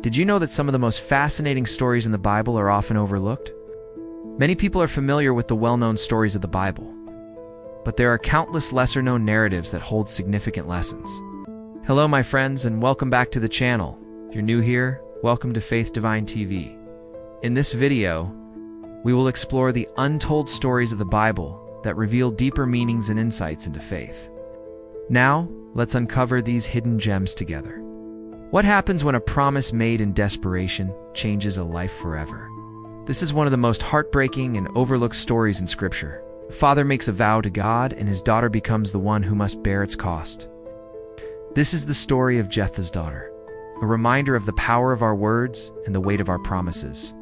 Did you know that some of the most fascinating stories in the Bible are often overlooked? Many people are familiar with the well-known stories of the Bible, but there are countless lesser-known narratives that hold significant lessons. Hello, my friends, and welcome back to the channel. If you're new here, welcome to Faith Divine TV. In this video, we will explore the untold stories of the Bible that reveal deeper meanings and insights into faith. Now, let's uncover these hidden gems together. What happens when a promise made in desperation changes a life forever? This is one of the most heartbreaking and overlooked stories in Scripture. A father makes a vow to God, and his daughter becomes the one who must bear its cost. This is the story of Jephthah's daughter, a reminder of the power of our words and the weight of our promises.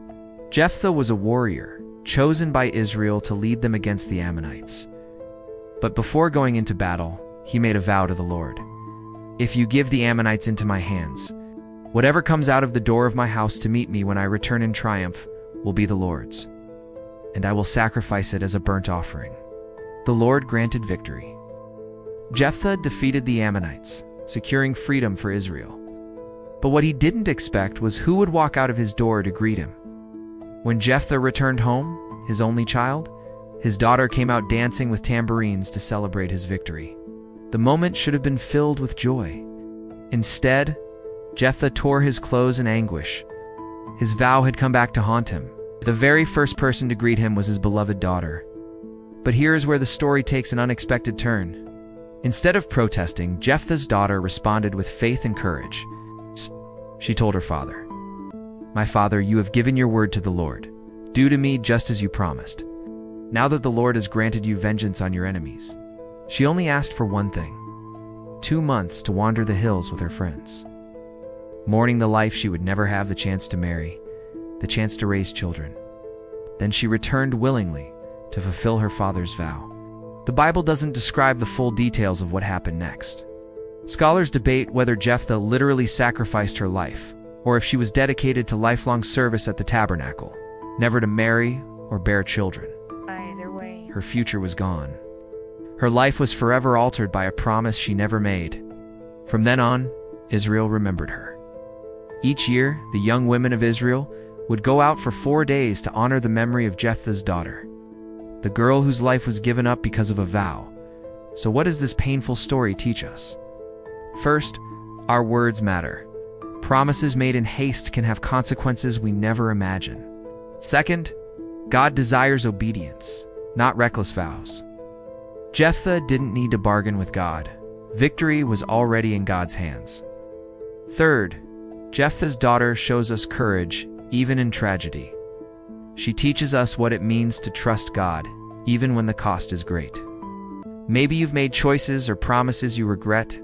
Jephthah was a warrior, chosen by Israel to lead them against the Ammonites. But before going into battle, he made a vow to the Lord. "If you give the Ammonites into my hands, whatever comes out of the door of my house to meet me when I return in triumph will be the Lord's, and I will sacrifice it as a burnt offering." The Lord granted victory. Jephthah defeated the Ammonites, securing freedom for Israel. But what he didn't expect was who would walk out of his door to greet him. When Jephthah returned home, his only child, his daughter came out dancing with tambourines to celebrate his victory. The moment should have been filled with joy. Instead, Jephthah tore his clothes in anguish. His vow had come back to haunt him. The very first person to greet him was his beloved daughter. But here's where the story takes an unexpected turn. Instead of protesting, Jephthah's daughter responded with faith and courage. She told her father, "My father, you have given your word to the Lord. Do to me just as you promised. Now that the Lord has granted you vengeance on your enemies." She only asked for one thing: 2 months to wander the hills with her friends, mourning the life she would never have the chance to marry, the chance to raise children. Then she returned willingly to fulfill her father's vow. The Bible doesn't describe the full details of what happened next. Scholars debate whether Jephthah literally sacrificed her life, or if she was dedicated to lifelong service at the tabernacle, never to marry or bear children. Either way, Her future was gone. Her life was forever altered by a promise she never made. From then on, Israel remembered her. Each year, the young women of Israel would go out for 4 days to honor the memory of Jephthah's daughter, the girl whose life was given up because of a vow. So what does this painful story teach us? First, our words matter. Promises made in haste can have consequences we never imagine. Second, God desires obedience, not reckless vows. Jephthah didn't need to bargain with God. Victory was already in God's hands. Third, Jephthah's daughter shows us courage, even in tragedy. She teaches us what it means to trust God, even when the cost is great. Maybe you've made choices or promises you regret.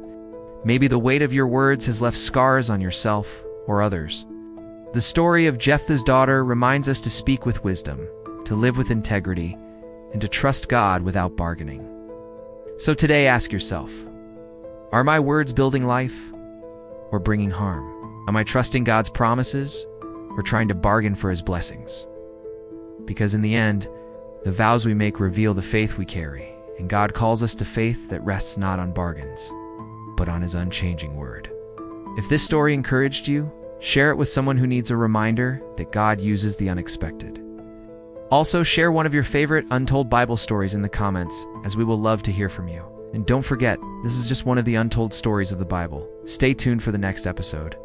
Maybe the weight of your words has left scars on yourself or others. The story of Jephthah's daughter reminds us to speak with wisdom, to live with integrity, and to trust God without bargaining. So today, ask yourself, are my words building life or bringing harm? Am I trusting God's promises or trying to bargain for His blessings? Because in the end, the vows we make reveal the faith we carry, and God calls us to faith that rests not on bargains, but on His unchanging word. If this story encouraged you, share it with someone who needs a reminder that God uses the unexpected. Also, share one of your favorite untold Bible stories in the comments, as we will love to hear from you. And don't forget, this is just one of the untold stories of the Bible. Stay tuned for the next episode.